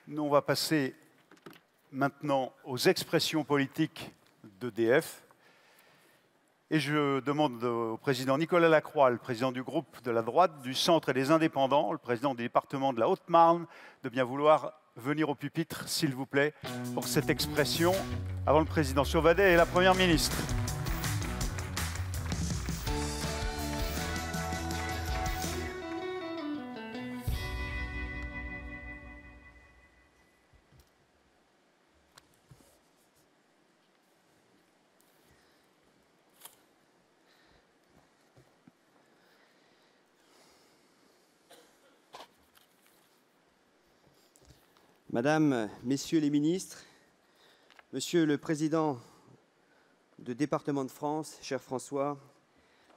Nous, on va passer maintenant aux expressions politiques d'EDF. Et je demande au président Nicolas Lacroix, le président du groupe de la droite, du centre et des indépendants, le président du département de la Haute-Marne, de bien vouloir venir au pupitre, s'il vous plaît, pour cette expression, avant le président Sauvadet et la première ministre. Madame, Messieurs les ministres, Monsieur le Président du département de France, cher François,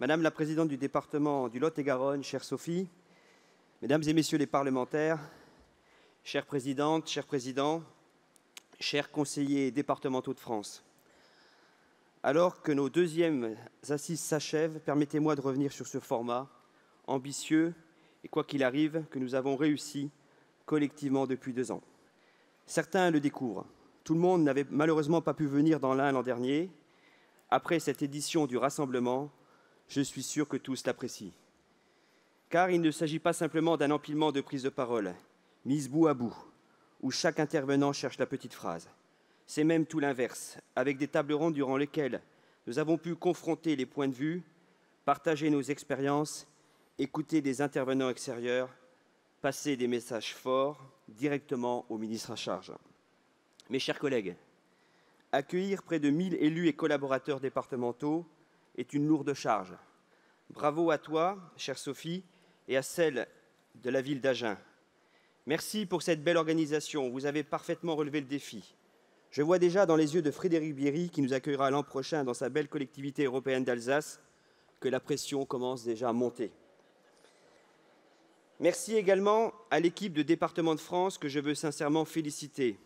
Madame la Présidente du département du Lot-et-Garonne, chère Sophie, Mesdames et Messieurs les parlementaires, chères présidentes, chers présidents, chers conseillers départementaux de France. Alors que nos deuxièmes assises s'achèvent, permettez-moi de revenir sur ce format ambitieux et quoi qu'il arrive, que nous avons réussi collectivement depuis 2 ans. Certains le découvrent. Tout le monde n'avait malheureusement pas pu venir dans l'Ain l'an dernier. Après cette édition du rassemblement, je suis sûr que tous l'apprécient. Car il ne s'agit pas simplement d'un empilement de prises de parole, mises bout à bout, où chaque intervenant cherche la petite phrase. C'est même tout l'inverse, avec des tables rondes durant lesquelles nous avons pu confronter les points de vue, partager nos expériences, écouter des intervenants extérieurs, passer des messages forts directement au ministre en charge. Mes chers collègues, accueillir près de 1000 élus et collaborateurs départementaux est une lourde charge. Bravo à toi, chère Sophie, et à celle de la ville d'Agen. Merci pour cette belle organisation. Vous avez parfaitement relevé le défi. Je vois déjà dans les yeux de Frédéric Bierry, qui nous accueillera l'an prochain dans sa belle collectivité européenne d'Alsace, que la pression commence déjà à monter. Merci également à l'équipe de Département de France que je veux sincèrement féliciter.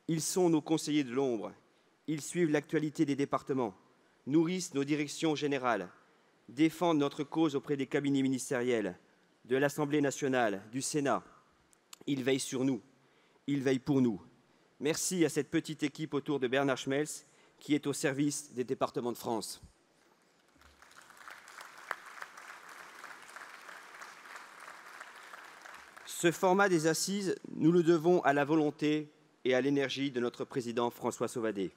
Ils sont nos conseillers de l'ombre. Ils suivent l'actualité des départements, nourrissent nos directions générales, défendent notre cause auprès des cabinets ministériels, de l'Assemblée nationale, du Sénat. Ils veillent sur nous, ils veillent pour nous. Merci à cette petite équipe autour de Bernard Schmelz qui est au service des départements de France. Ce format des assises, nous le devons à la volonté et à l'énergie de notre président François Sauvadet.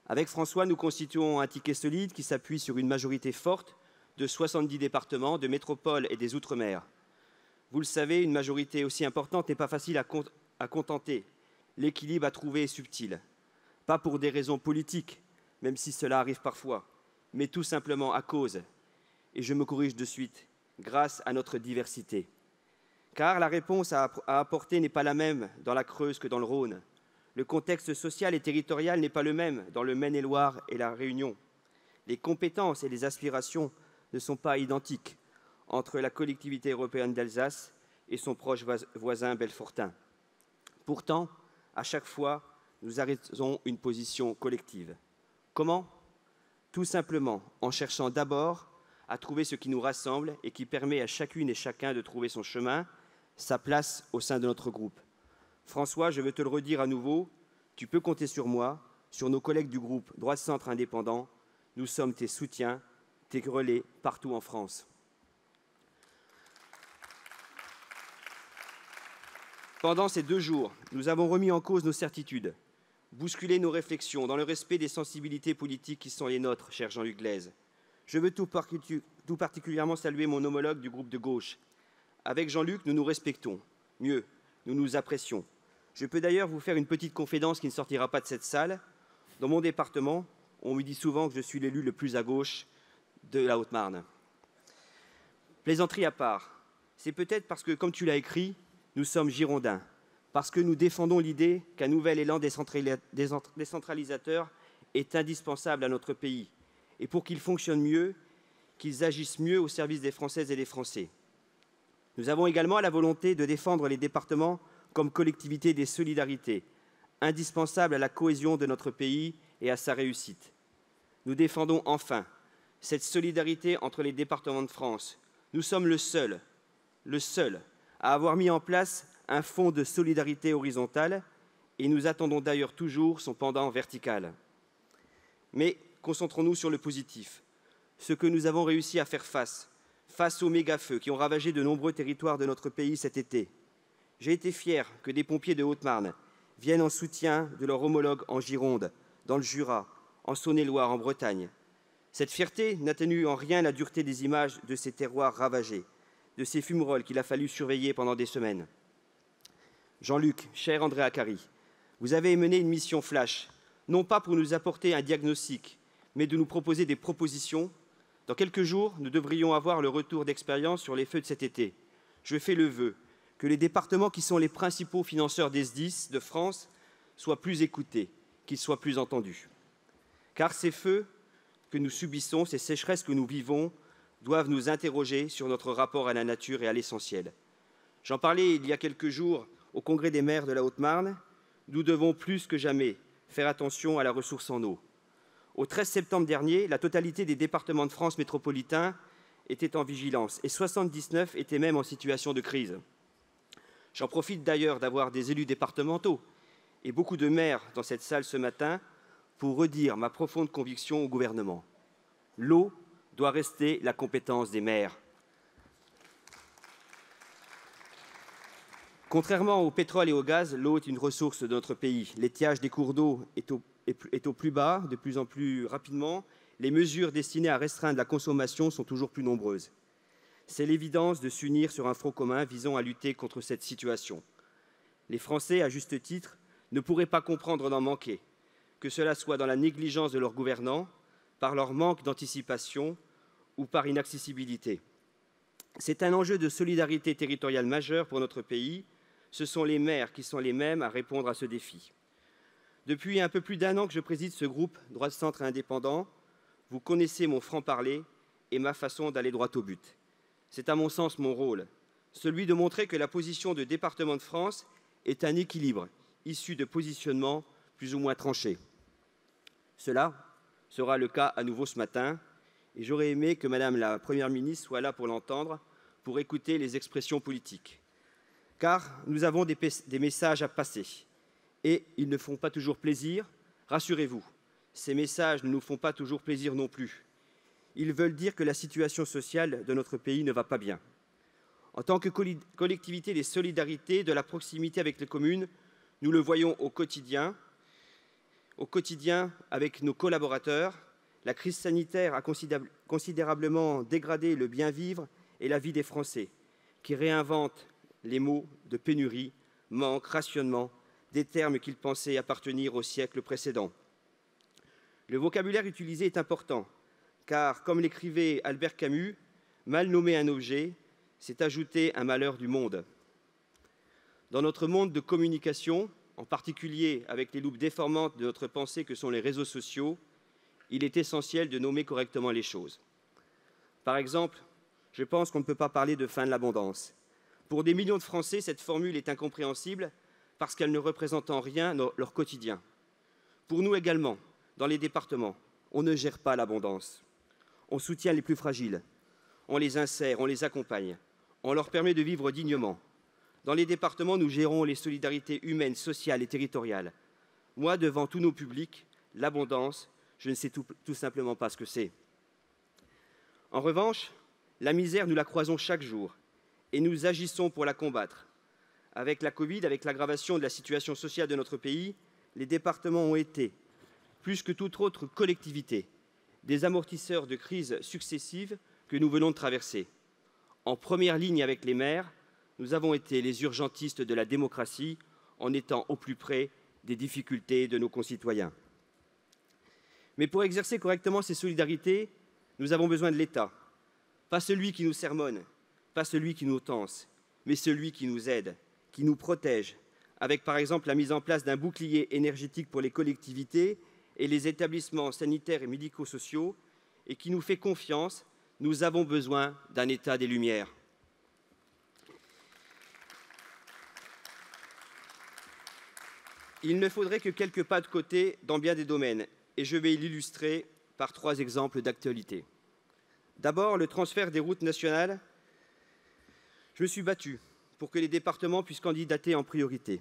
Avec François, nous constituons un ticket solide qui s'appuie sur une majorité forte de 70 départements, de métropoles et des Outre-mer. Vous le savez, une majorité aussi importante n'est pas facile à contenter. L'équilibre à trouver est subtil. Pas pour des raisons politiques, même si cela arrive parfois, mais tout simplement à cause, et je me corrige de suite, grâce à notre diversité. Car la réponse à apporter n'est pas la même dans la Creuse que dans le Rhône. Le contexte social et territorial n'est pas le même dans le Maine-et-Loire et la Réunion. Les compétences et les aspirations ne sont pas identiques entre la collectivité européenne d'Alsace et son proche voisin belfortain. Pourtant, à chaque fois, nous arrêtons une position collective. Comment ? Tout simplement en cherchant d'abord à trouver ce qui nous rassemble et qui permet à chacune et chacun de trouver son chemin, sa place au sein de notre groupe. François, je veux te le redire à nouveau, tu peux compter sur moi, sur nos collègues du groupe Droite Centre Indépendant. Nous sommes tes soutiens, tes relais partout en France. Pendant ces 2 jours, nous avons remis en cause nos certitudes, bousculé nos réflexions dans le respect des sensibilités politiques qui sont les nôtres, cher Jean-Luc Glaise. Je veux tout particulièrement saluer mon homologue du groupe de gauche. Avec Jean-Luc, nous nous respectons. Mieux, nous nous apprécions. Je peux d'ailleurs vous faire une petite confidence qui ne sortira pas de cette salle. Dans mon département, on me dit souvent que je suis l'élu le plus à gauche de la Haute-Marne. Plaisanterie à part, c'est peut-être parce que, comme tu l'as écrit, nous sommes girondins, parce que nous défendons l'idée qu'un nouvel élan décentralisateur est indispensable à notre pays, et pour qu'il fonctionne mieux, qu'ils agissent mieux au service des Françaises et des Français. Nous avons également la volonté de défendre les départements comme collectivité des solidarités, indispensables à la cohésion de notre pays et à sa réussite. Nous défendons enfin cette solidarité entre les départements de France. Nous sommes le seul à avoir mis en place un fonds de solidarité horizontale et nous attendons d'ailleurs toujours son pendant vertical. Mais concentrons-nous sur le positif, ce que nous avons réussi à faire face aux méga-feux qui ont ravagé de nombreux territoires de notre pays cet été. J'ai été fier que des pompiers de Haute-Marne viennent en soutien de leurs homologues en Gironde, dans le Jura, en Saône-et-Loire, en Bretagne. Cette fierté n'atténue en rien la dureté des images de ces terroirs ravagés, de ces fumerolles qu'il a fallu surveiller pendant des semaines. Jean-Luc, cher André Acari, vous avez mené une mission flash, non pas pour nous apporter un diagnostic, mais de nous proposer des propositions. Dans quelques jours, nous devrions avoir le retour d'expérience sur les feux de cet été. Je fais le vœu que les départements qui sont les principaux financeurs des SDIS de France soient plus écoutés, qu'ils soient plus entendus. Car ces feux que nous subissons, ces sécheresses que nous vivons, doivent nous interroger sur notre rapport à la nature et à l'essentiel. J'en parlais il y a quelques jours au Congrès des maires de la Haute-Marne. Nous devons plus que jamais faire attention à la ressource en eau. Au 13 septembre dernier, la totalité des départements de France métropolitains étaient en vigilance et 79 étaient même en situation de crise. J'en profite d'ailleurs d'avoir des élus départementaux et beaucoup de maires dans cette salle ce matin pour redire ma profonde conviction au gouvernement. L'eau doit rester la compétence des maires. Contrairement au pétrole et au gaz, l'eau est une ressource de notre pays. L'étiage des cours d'eau est au plus bas, de plus en plus rapidement. Les mesures destinées à restreindre la consommation sont toujours plus nombreuses. C'est l'évidence de s'unir sur un front commun visant à lutter contre cette situation. Les Français, à juste titre, ne pourraient pas comprendre d'en manquer, que cela soit dans la négligence de leurs gouvernants, par leur manque d'anticipation ou par inaccessibilité. C'est un enjeu de solidarité territoriale majeur pour notre pays. Ce sont les maires qui sont les mêmes à répondre à ce défi. Depuis un peu plus d'un an que je préside ce groupe Droite Centre et Indépendants, vous connaissez mon franc-parler et ma façon d'aller droit au but. C'est à mon sens mon rôle, celui de montrer que la position de département de France est un équilibre issu de positionnements plus ou moins tranchés. Cela sera le cas à nouveau ce matin et j'aurais aimé que Madame la Première ministre soit là pour l'entendre, pour écouter les expressions politiques. Car nous avons des messages à passer et ils ne font pas toujours plaisir. Rassurez-vous, ces messages ne nous font pas toujours plaisir non plus. Ils veulent dire que la situation sociale de notre pays ne va pas bien. En tant que collectivité des solidarités, de la proximité avec les communes, nous le voyons au quotidien avec nos collaborateurs. La crise sanitaire a considérablement dégradé le bien-vivre et la vie des Français, qui réinventent les mots de pénurie, manque, rationnement, des termes qu'ils pensaient appartenir au siècle précédent. Le vocabulaire utilisé est important, car, comme l'écrivait Albert Camus, mal nommer un objet, c'est ajouter un malheur du monde. Dans notre monde de communication, en particulier avec les loupes déformantes de notre pensée que sont les réseaux sociaux, il est essentiel de nommer correctement les choses. Par exemple, je pense qu'on ne peut pas parler de fin de l'abondance. Pour des millions de Français, cette formule est incompréhensible parce qu'elle ne représente en rien leur quotidien. Pour nous également, dans les départements, on ne gère pas l'abondance. On soutient les plus fragiles, on les insère, on les accompagne, on leur permet de vivre dignement. Dans les départements, nous gérons les solidarités humaines, sociales et territoriales. Moi, devant tous nos publics, l'abondance, je ne sais tout simplement pas ce que c'est. En revanche, la misère, nous la croisons chaque jour et nous agissons pour la combattre. Avec la Covid, avec l'aggravation de la situation sociale de notre pays, les départements ont été, plus que toute autre collectivité, des amortisseurs de crises successives que nous venons de traverser. En première ligne avec les maires, nous avons été les urgentistes de la démocratie en étant au plus près des difficultés de nos concitoyens. Mais pour exercer correctement ces solidarités, nous avons besoin de l'État. Pas celui qui nous sermonne, pas celui qui nous tense, mais celui qui nous aide, qui nous protège, avec par exemple la mise en place d'un bouclier énergétique pour les collectivités et les établissements sanitaires et médico-sociaux, et qui nous fait confiance. Nous avons besoin d'un État des Lumières. Il ne faudrait que quelques pas de côté dans bien des domaines, et je vais l'illustrer par 3 exemples d'actualité. D'abord, le transfert des routes nationales. Je me suis battu pour que les départements puissent candidater en priorité.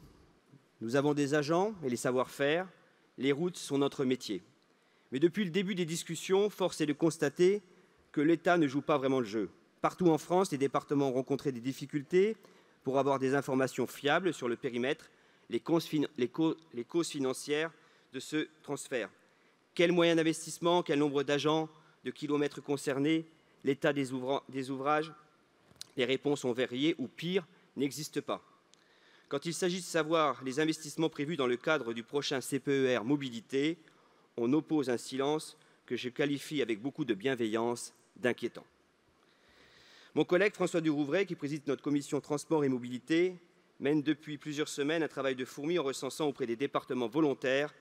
Nous avons des agents et les savoir-faire. Les routes sont notre métier. Mais depuis le début des discussions, force est de constater que l'État ne joue pas vraiment le jeu. Partout en France, les départements ont rencontré des difficultés pour avoir des informations fiables sur le périmètre, les causes financières de ce transfert. Quels moyens d'investissement, quel nombre d'agents, de kilomètres concernés, l'état des ouvrages? Les réponses ont varié ou, pire, n'existent pas. Quand il s'agit de savoir les investissements prévus dans le cadre du prochain CPER Mobilité, on oppose un silence que je qualifie avec beaucoup de bienveillance d'inquiétant. Mon collègue François Durouvray, qui préside notre commission Transport et Mobilité, mène depuis plusieurs semaines un travail de fourmi en recensant auprès des départements volontaires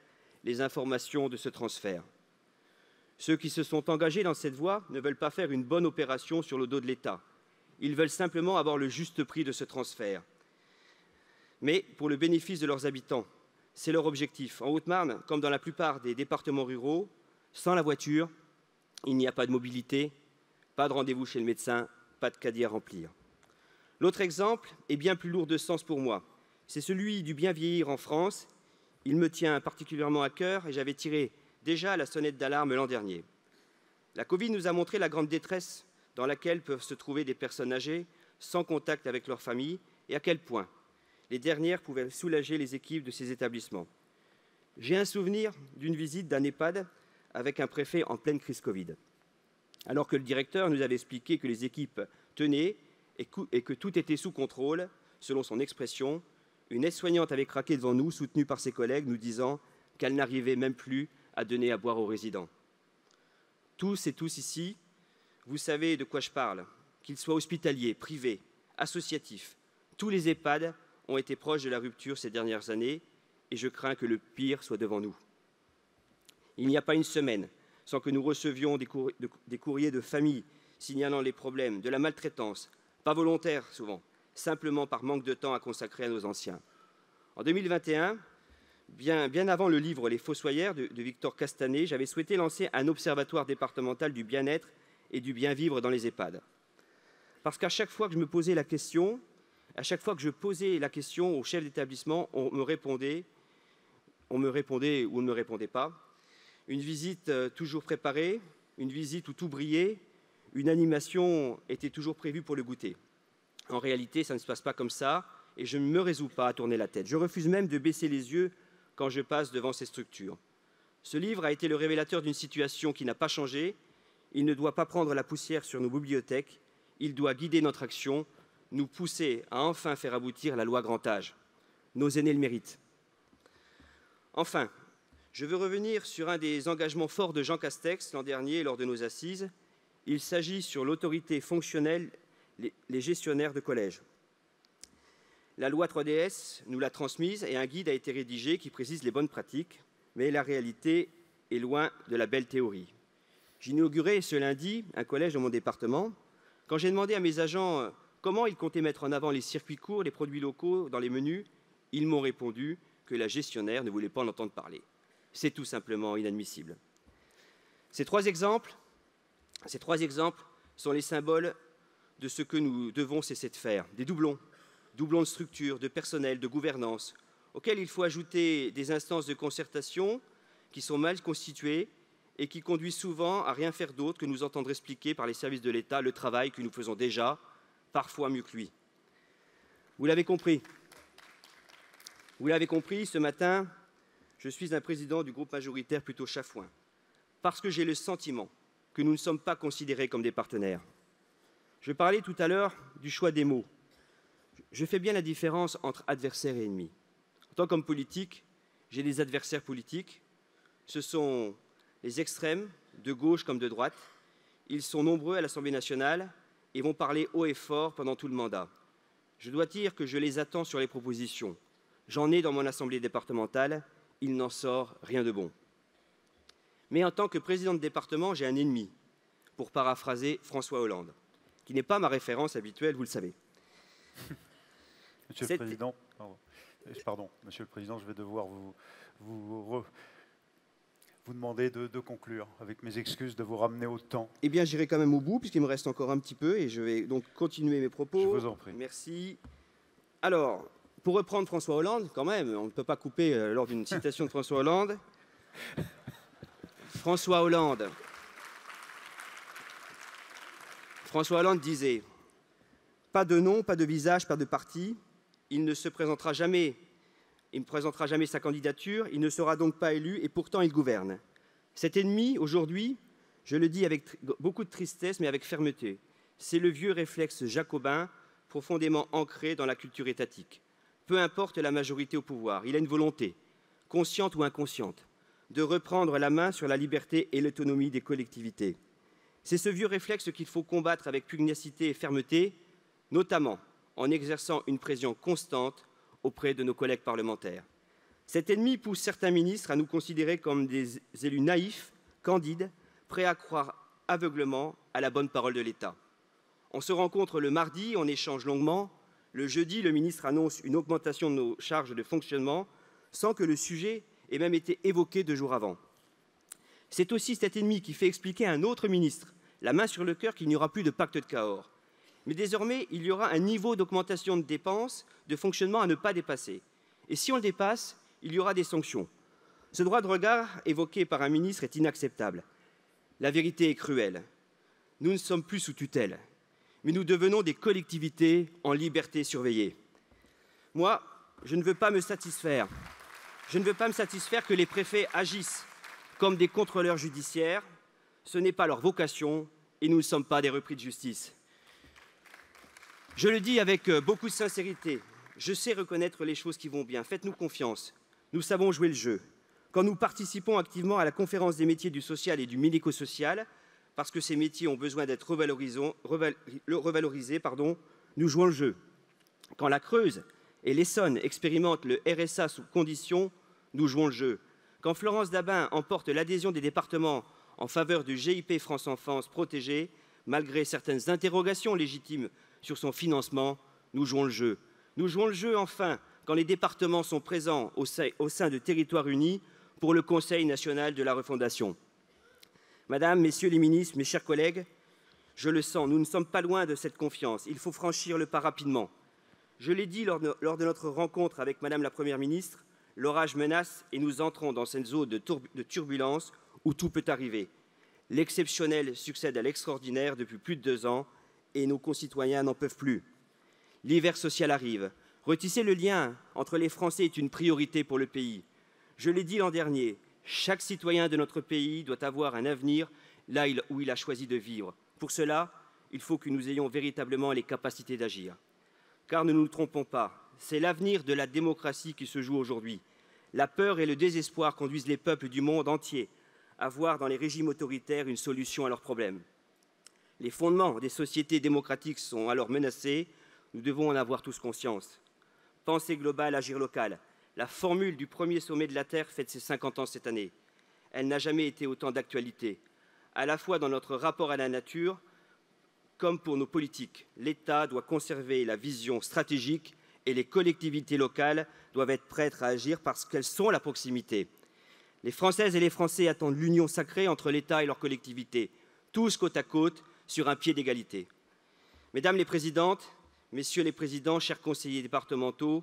les informations de ce transfert. Ceux qui se sont engagés dans cette voie ne veulent pas faire une bonne opération sur le dos de l'État. Ils veulent simplement avoir le juste prix de ce transfert. Mais pour le bénéfice de leurs habitants, c'est leur objectif. En Haute-Marne, comme dans la plupart des départements ruraux, sans la voiture, il n'y a pas de mobilité, pas de rendez-vous chez le médecin, pas de caddie à remplir. L'autre exemple est bien plus lourd de sens pour moi. C'est celui du bien vieillir en France. Il me tient particulièrement à cœur et j'avais tiré déjà la sonnette d'alarme l'an dernier. La Covid nous a montré la grande détresse dans laquelle peuvent se trouver des personnes âgées sans contact avec leur famille et à quel point les dernières pouvaient soulager les équipes de ces établissements. J'ai un souvenir d'une visite d'un EHPAD avec un préfet en pleine crise Covid. Alors que le directeur nous avait expliqué que les équipes tenaient et que tout était sous contrôle, selon son expression, une aide-soignante avait craqué devant nous, soutenue par ses collègues, nous disant qu'elle n'arrivait même plus à donner à boire aux résidents. Tous et tous ici, vous savez de quoi je parle, qu'ils soient hospitaliers, privés, associatifs. Tous les EHPAD ont été proches de la rupture ces dernières années et je crains que le pire soit devant nous. Il n'y a pas une semaine sans que nous recevions des courriers de familles signalant les problèmes, de la maltraitance, pas volontaire souvent, simplement par manque de temps à consacrer à nos anciens. En 2021, bien avant le livre Les Fossoyeurs de Victor Castanet, j'avais souhaité lancer un observatoire départemental du bien-être et du bien-vivre dans les EHPAD. Parce qu'à chaque fois que je me posais la question, au chef d'établissement, on me répondait ou on ne me répondait pas. Une visite toujours préparée, une visite où tout brillait, une animation était toujours prévue pour le goûter. En réalité, ça ne se passe pas comme ça et je ne me résous pas à tourner la tête. Je refuse même de baisser les yeux quand je passe devant ces structures. Ce livre a été le révélateur d'une situation qui n'a pas changé. Il ne doit pas prendre la poussière sur nos bibliothèques. Il doit guider notre action, nous pousser à enfin faire aboutir la loi grand âge. Nos aînés le méritent. Enfin, je veux revenir sur un des engagements forts de Jean Castex l'an dernier lors de nos assises. Il s'agit sur l'autorité fonctionnelle, les gestionnaires de collèges. La loi 3DS nous l'a transmise et un guide a été rédigé qui précise les bonnes pratiques, mais la réalité est loin de la belle théorie. J'inaugurais ce lundi un collège dans mon département. Quand j'ai demandé à mes agents comment ils comptaient mettre en avant les circuits courts, les produits locaux dans les menus, ils m'ont répondu que la gestionnaire ne voulait pas en entendre parler. C'est tout simplement inadmissible. Ces trois exemples sont les symboles de ce que nous devons cesser de faire. Des doublons de structure, de personnel, de gouvernance, auxquels il faut ajouter des instances de concertation qui sont mal constituées et qui conduisent souvent à rien faire d'autre que nous entendre expliquer par les services de l'État le travail que nous faisons déjà, parfois mieux que lui. Vous l'avez compris, ce matin, je suis un président du groupe majoritaire plutôt chafouin, parce que j'ai le sentiment que nous ne sommes pas considérés comme des partenaires. Je parlais tout à l'heure du choix des mots. Je fais bien la différence entre adversaire et ennemi. En tant qu'homme politique, j'ai des adversaires politiques. Ce sont les extrêmes, de gauche comme de droite. Ils sont nombreux à l'Assemblée nationale et vont parler haut et fort pendant tout le mandat. Je dois dire que je les attends sur les propositions. J'en ai dans mon assemblée départementale, il n'en sort rien de bon. Mais en tant que président de département, j'ai un ennemi, pour paraphraser François Hollande, qui n'est pas ma référence habituelle, vous le savez. Monsieur le Président, je vais devoir vous demander de conclure, avec mes excuses de vous ramener au temps. Eh bien, j'irai quand même au bout, puisqu'il me reste encore un petit peu, et je vais donc continuer mes propos. Je vous en prie. Merci. Alors, pour reprendre François Hollande, quand même, on ne peut pas couper lors d'une citation de François Hollande. François Hollande disait « Pas de nom, pas de visage, pas de parti. Il ne présentera jamais sa candidature. Il ne sera donc pas élu et pourtant il gouverne. » Cet ennemi, aujourd'hui, je le dis avec beaucoup de tristesse, mais avec fermeté, c'est le vieux réflexe jacobin profondément ancré dans la culture étatique. Peu importe la majorité au pouvoir, il a une volonté, consciente ou inconsciente, de reprendre la main sur la liberté et l'autonomie des collectivités. C'est ce vieux réflexe qu'il faut combattre avec pugnacité et fermeté, notamment en exerçant une pression constante auprès de nos collègues parlementaires. Cet ennemi pousse certains ministres à nous considérer comme des élus naïfs, candides, prêts à croire aveuglement à la bonne parole de l'État. On se rencontre le mardi, on échange longuement. Le jeudi, le ministre annonce une augmentation de nos charges de fonctionnement sans que le sujet ait même été évoqué 2 jours avant. C'est aussi cet ennemi qui fait expliquer à un autre ministre, la main sur le cœur, qu'il n'y aura plus de pacte de Cahors. Mais désormais, il y aura un niveau d'augmentation de dépenses de fonctionnement à ne pas dépasser. Et si on le dépasse, il y aura des sanctions. Ce droit de regard évoqué par un ministre est inacceptable. La vérité est cruelle. Nous ne sommes plus sous tutelle, mais nous devenons des collectivités en liberté surveillée. Moi, je ne veux pas me satisfaire que les préfets agissent comme des contrôleurs judiciaires. Ce n'est pas leur vocation et nous ne sommes pas des repris de justice. Je le dis avec beaucoup de sincérité, je sais reconnaître les choses qui vont bien. Faites-nous confiance, nous savons jouer le jeu. Quand nous participons activement à la conférence des métiers du social et du médico-social, parce que ces métiers ont besoin d'être revalorisés, nous jouons le jeu. Quand la Creuse et l'Essonne expérimentent le RSA sous conditions, nous jouons le jeu. Quand Florence Dabin emporte l'adhésion des départements en faveur du GIP France Enfance protégé, malgré certaines interrogations légitimes sur son financement, nous jouons le jeu. Nous jouons le jeu, enfin, quand les départements sont présents au sein de Territoires unis pour le Conseil national de la refondation. Madame, Messieurs les ministres, mes chers collègues, je le sens, nous ne sommes pas loin de cette confiance. Il faut franchir le pas rapidement. Je l'ai dit lors de notre rencontre avec Madame la Première ministre, l'orage menace et nous entrons dans cette zone de turbulence où tout peut arriver. L'exceptionnel succède à l'extraordinaire depuis plus de 2 ans et nos concitoyens n'en peuvent plus. L'hiver social arrive. Retisser le lien entre les Français est une priorité pour le pays. Je l'ai dit l'an dernier, chaque citoyen de notre pays doit avoir un avenir là où il a choisi de vivre. Pour cela, il faut que nous ayons véritablement les capacités d'agir. Car ne nous trompons pas, c'est l'avenir de la démocratie qui se joue aujourd'hui. La peur et le désespoir conduisent les peuples du monde entier à voir dans les régimes autoritaires une solution à leurs problèmes. Les fondements des sociétés démocratiques sont alors menacés. Nous devons en avoir tous conscience. Pensée globale, agir local. La formule du premier sommet de la Terre fête ses 50 ans cette année. Elle n'a jamais été autant d'actualité. À la fois dans notre rapport à la nature, comme pour nos politiques, l'État doit conserver la vision stratégique et les collectivités locales doivent être prêtes à agir parce qu'elles sont à la proximité. Les Françaises et les Français attendent l'union sacrée entre l'État et leurs collectivités, tous côte à côte, sur un pied d'égalité. Mesdames les présidentes, Messieurs les présidents, chers conseillers départementaux,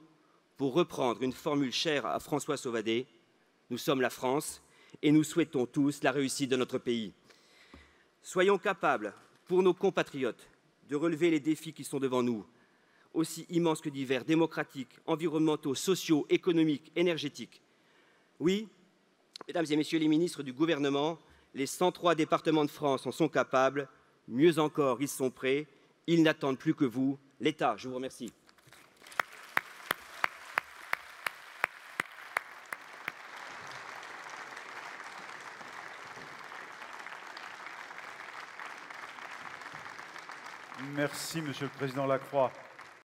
pour reprendre une formule chère à François Sauvadet, nous sommes la France et nous souhaitons tous la réussite de notre pays. Soyons capables, pour nos compatriotes, de relever les défis qui sont devant nous, aussi immenses que divers, démocratiques, environnementaux, sociaux, économiques, énergétiques. Oui, mesdames et messieurs les ministres du gouvernement, les 103 départements de France en sont capables. Mieux encore, ils sont prêts. Ils n'attendent plus que vous, l'État. Je vous remercie. Merci, Monsieur le Président Lacroix.